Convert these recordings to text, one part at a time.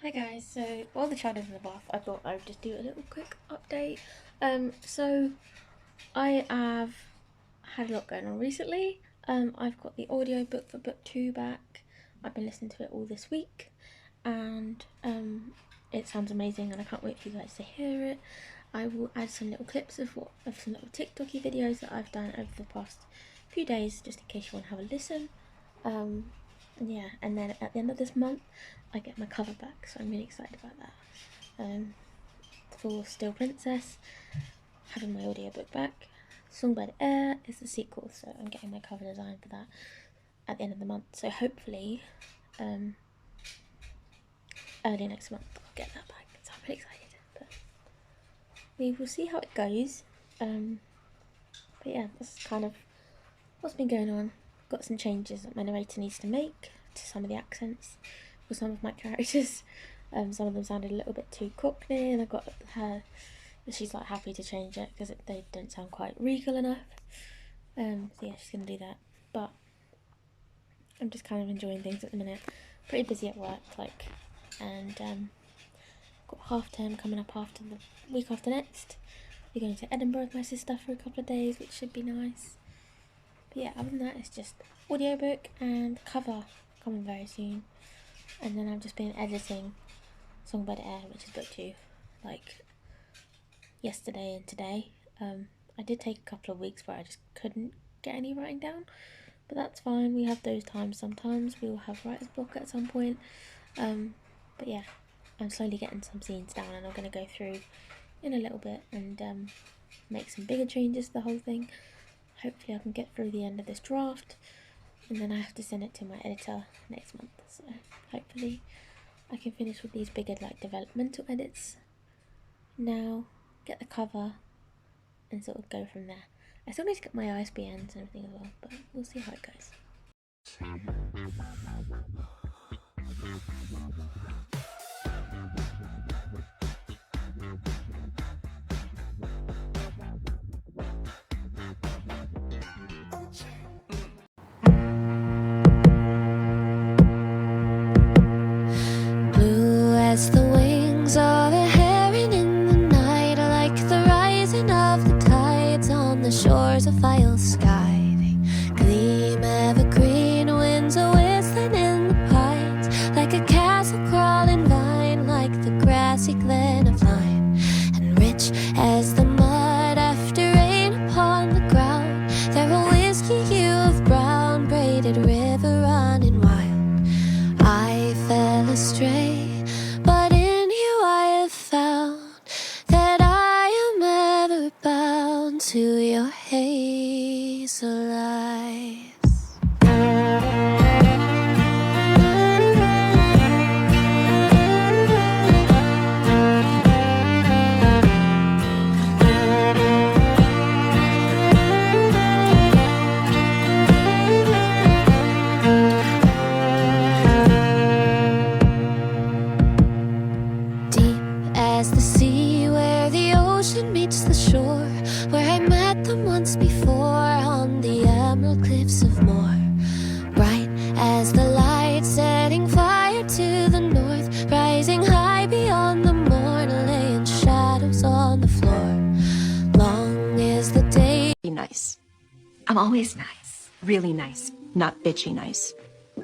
Hi guys, so while the child's in the bath, I thought I would just do a little quick update. So I have had a lot going on recently. I've got the audiobook for book 2 back. I've been listening to it all this week, and it sounds amazing, and I can't wait for you guys to hear it. I will add some little clips of some little TikToky videos that I've done over the past few days, just in case you want to have a listen. And yeah, and then at the end of this month, I get my cover back, so I'm really excited about that. For Still Princess, having my audiobook back. Songbird Air is the sequel, so I'm getting my cover design for that at the end of the month. So hopefully, early next month, I'll get that back. So I'm really excited. But we will see how it goes. But yeah, that's kind of what's been going on. Got some changes that my narrator needs to make to some of the accents for some of my characters. Some of them sounded a little bit too Cockney, and I got her. She's like happy to change it because they don't sound quite regal enough. So yeah, she's gonna do that. But I'm just kind of enjoying things at the minute. Pretty busy at work, and got half term coming up after the week after next. We're going to Edinburgh with my sister for a couple of days, which should be nice. But yeah, other than that, it's just audiobook and cover coming very soon. And then I've just been editing Songbird Air, which is book 2, like yesterday and today. I did take a couple of weeks where I just couldn't get any writing down, but that's fine. We have those times sometimes. We will have writer's block at some point. But yeah, I'm slowly getting some scenes down, and I'm going to go through in a little bit and make some bigger changes to the whole thing. Hopefully I can get through the end of this draft, and then I have to send it to my editor next month. So hopefully I can finish with these bigger developmental edits now, get the cover, and sort of go from there. I still need to get my ISBNs and everything as well, but we'll see how it goes. Blue as the wings of a heron in the night, like the rising of the tides on the shores of vile sky. They gleam evergreen, winds are whistling in the pines, like a castle crawling vine, like the grassy glen of Lyme. And rich as the mud after rain upon the ground, they're a whiskey hue of brown, braided river running wild. I fell astray, but in you I have found that I am ever bound to your hazel eyes. Deep as the sea, where the ocean meets the shore, where I met them once before on the emerald cliffs of Moor. Bright as the light, setting fire to the north, rising high beyond the morn, laying shadows on the floor. Long is the day. Be nice. I'm always nice. Really nice. Not bitchy nice.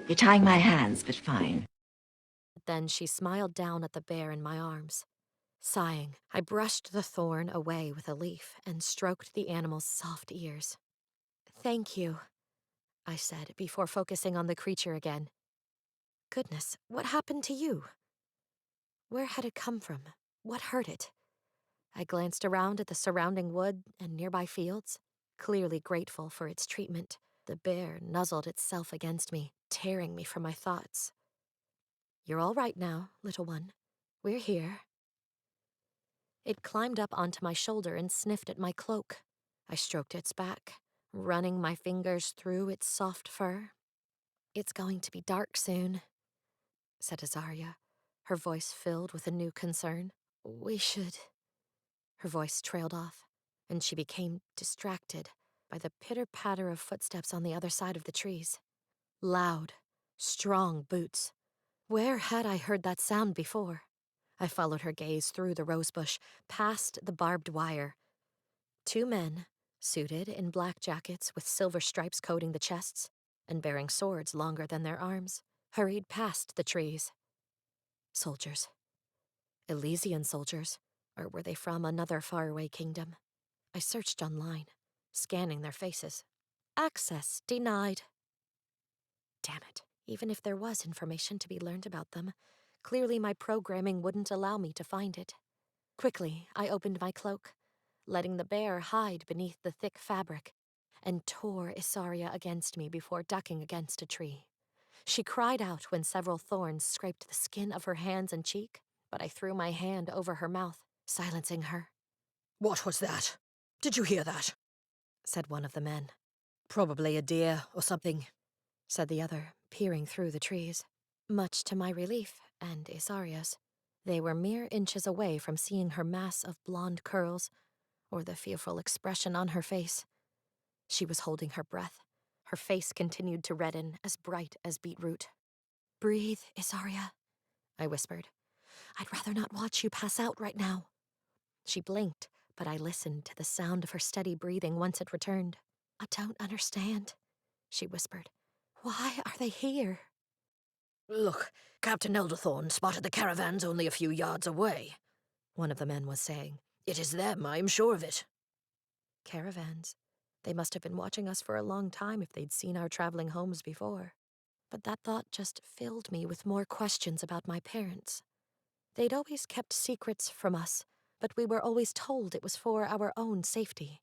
You're tying my hands, but fine. Then she smiled down at the bear in my arms. Sighing, I brushed the thorn away with a leaf and stroked the animal's soft ears. "Thank you," I said, before focusing on the creature again. Goodness, what happened to you? Where had it come from? What hurt it? I glanced around at the surrounding wood and nearby fields, clearly grateful for its treatment. The bear nuzzled itself against me, tearing me from my thoughts. "You're all right now, little one. We're here." It climbed up onto my shoulder and sniffed at my cloak. I stroked its back, running my fingers through its soft fur. "It's going to be dark soon," said Azaria, her voice filled with a new concern. "We should—" Her voice trailed off, and she became distracted by the pitter-patter of footsteps on the other side of the trees. Loud, strong boots. Where had I heard that sound before? I followed her gaze through the rosebush, past the barbed wire. Two men, suited in black jackets with silver stripes coating the chests, and bearing swords longer than their arms, hurried past the trees. Soldiers. Elysian soldiers, or were they from another faraway kingdom? I searched online, scanning their faces. Access denied. Damn it. Even if there was information to be learned about them, clearly my programming wouldn't allow me to find it. Quickly, I opened my cloak, letting the bear hide beneath the thick fabric, and tore Isaria against me before ducking against a tree. She cried out when several thorns scraped the skin of her hands and cheek, but I threw my hand over her mouth, silencing her. "What was that? Did you hear that?" Said one of the men. "Probably a deer or something," said the other, peering through the trees. Much to my relief, and Isaria's, they were mere inches away from seeing her mass of blonde curls or the fearful expression on her face. She was holding her breath. Her face continued to redden, as bright as beetroot. "Breathe, Isaria," I whispered. "I'd rather not watch you pass out right now." She blinked, but I listened to the sound of her steady breathing once it returned. "I don't understand," she whispered. "Why are they here?" "Look, Captain Elderthorn spotted the caravans only a few yards away," one of the men was saying. "It is them, I am sure of it." Caravans. They must have been watching us for a long time if they'd seen our traveling homes before. But that thought just filled me with more questions about my parents. They'd always kept secrets from us, but we were always told it was for our own safety.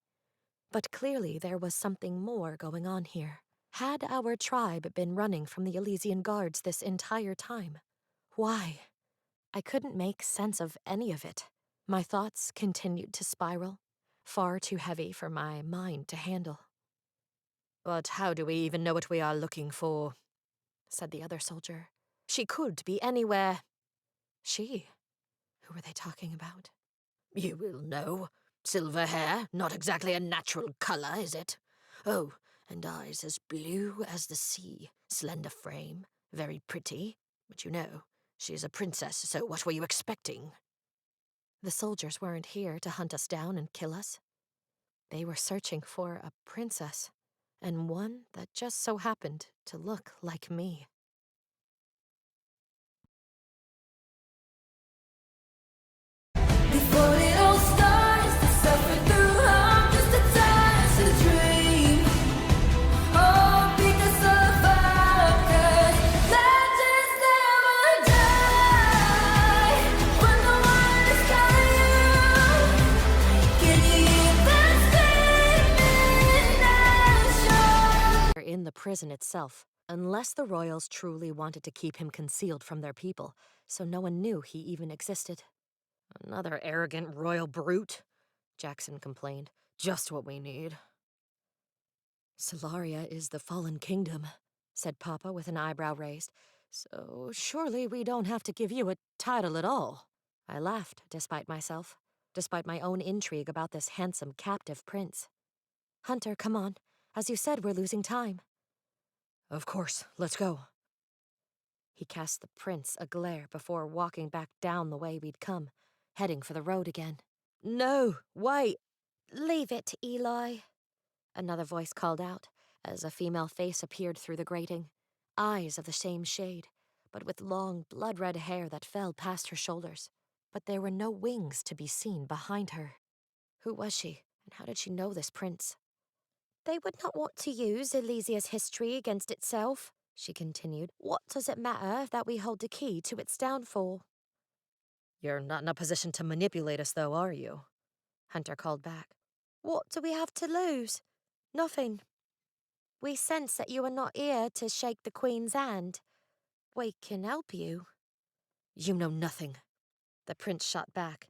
But clearly there was something more going on here. Had our tribe been running from the Elysian guards this entire time? Why? I couldn't make sense of any of it. My thoughts continued to spiral, far too heavy for my mind to handle. "But how do we even know what we are looking for?" said the other soldier. She could be anywhere. She? Who were they talking about? "You will know. Silver hair, not exactly a natural color, is it? Oh, and eyes as blue as the sea. Slender frame, very pretty. But you know, she's a princess, so what were you expecting?" The soldiers weren't here to hunt us down and kill us. They were searching for a princess, and one that just so happened to look like me. Before it all starts, to suffer through harm, just a taste of the dream. Oh, pick us apart, 'cause legends never die. When the world is calling you, can you hear them screaming out? In the prison itself, unless the royals truly wanted to keep him concealed from their people, so no one knew he even existed. "Another arrogant royal brute," Jackson complained. "Just what we need." "Solaria is the fallen kingdom," said Papa with an eyebrow raised. "So surely we don't have to give you a title at all." I laughed, despite myself, despite my own intrigue about this handsome captive prince. "Hunter, come on. As you said, we're losing time." "Of course, let's go." He cast the prince a glare before walking back down the way we'd come, heading for the road again. "No, wait! Leave it, Eli," another voice called out, as a female face appeared through the grating. Eyes of the same shade, but with long, blood-red hair that fell past her shoulders. But there were no wings to be seen behind her. Who was she, and how did she know this prince? "They would not want to use Elysia's history against itself," she continued. "What does it matter that we hold the key to its downfall?" "You're not in a position to manipulate us, though, are you?" Hunter called back. "What do we have to lose? Nothing. We sense that you are not here to shake the Queen's hand. We can help you." "You know nothing," the prince shot back.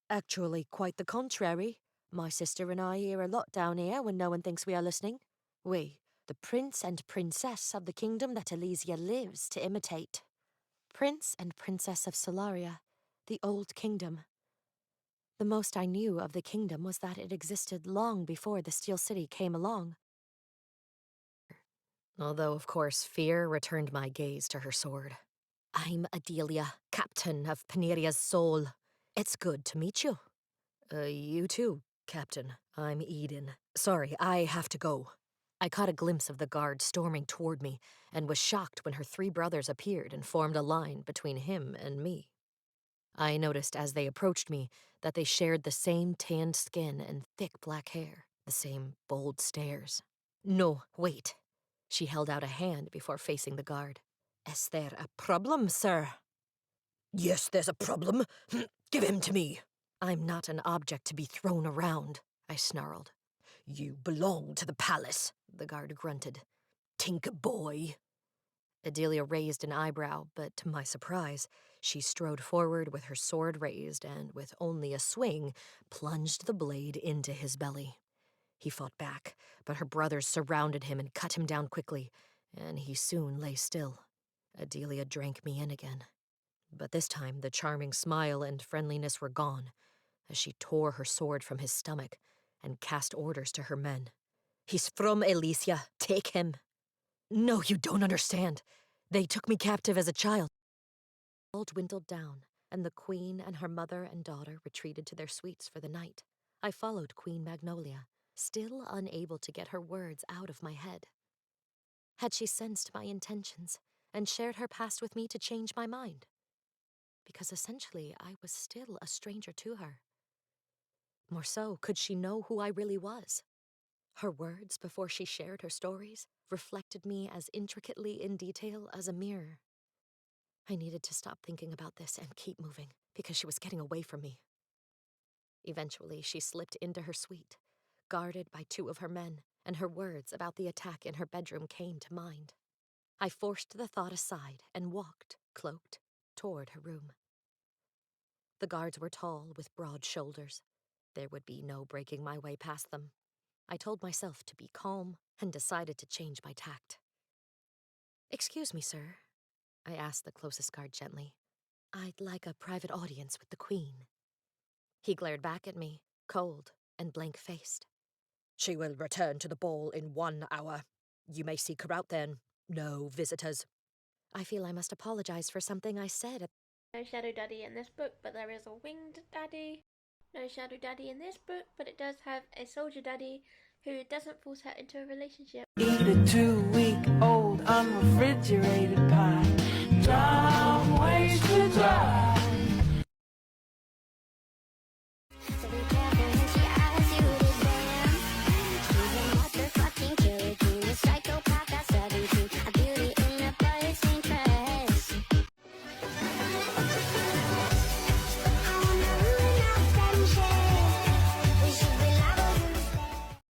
"Actually, quite the contrary. My sister and I hear a lot down here when no one thinks we are listening. We, the prince and princess of the kingdom that Elysia lives to imitate. Prince and princess of Solaria, the old kingdom. The most I knew of the kingdom was that it existed long before the Steel City came along." Although, of course, fear returned my gaze to her sword. I'm Adelia, captain of Paneria's soul. It's good to meet you. You too, Captain. I'm Eden. Sorry, I have to go. I caught a glimpse of the guard storming toward me and was shocked when her 3 brothers appeared and formed a line between him and me. I noticed as they approached me that they shared the same tanned skin and thick black hair, the same bold stares. No, wait. She held out a hand before facing the guard. Is there a problem, sir? Yes, there's a problem. Give him to me. I'm not an object to be thrown around, I snarled. You belong to the palace, The guard grunted. Tinker boy. Adelia raised an eyebrow, but to my surprise, she strode forward with her sword raised and, with only a swing, plunged the blade into his belly. He fought back, but her brothers surrounded him and cut him down quickly, and he soon lay still. Adelia drank me in again. But this time the charming smile and friendliness were gone, as she tore her sword from his stomach and cast orders to her men. He's from Elysia. Take him. No, you don't understand. They took me captive as a child. All dwindled down, and the queen and her mother and daughter retreated to their suites for the night. I followed Queen Magnolia, still unable to get her words out of my head. Had she sensed my intentions and shared her past with me to change my mind? Because essentially I was still a stranger to her. More so, could she know who I really was? Her words before she shared her stories reflected me as intricately in detail as a mirror. I needed to stop thinking about this and keep moving, because she was getting away from me. Eventually, she slipped into her suite, guarded by 2 of her men, and her words about the attack in her bedroom came to mind. I forced the thought aside and walked, cloaked, toward her room. The guards were tall, with broad shoulders. There would be no breaking my way past them. I told myself to be calm and decided to change my tact. "Excuse me, sir," I asked the closest guard gently. "I'd like a private audience with the Queen." He glared back at me, cold and blank-faced. She will return to the ball in 1 hour. You may seek her out then. No visitors. I feel I must apologize for something I said at No Shadow Daddy in this book, but there is a winged daddy. No Shadow Daddy in this book, but it does have a soldier daddy who doesn't force her into a relationship. Eat a 2-week-old unrefrigerated pie. Drop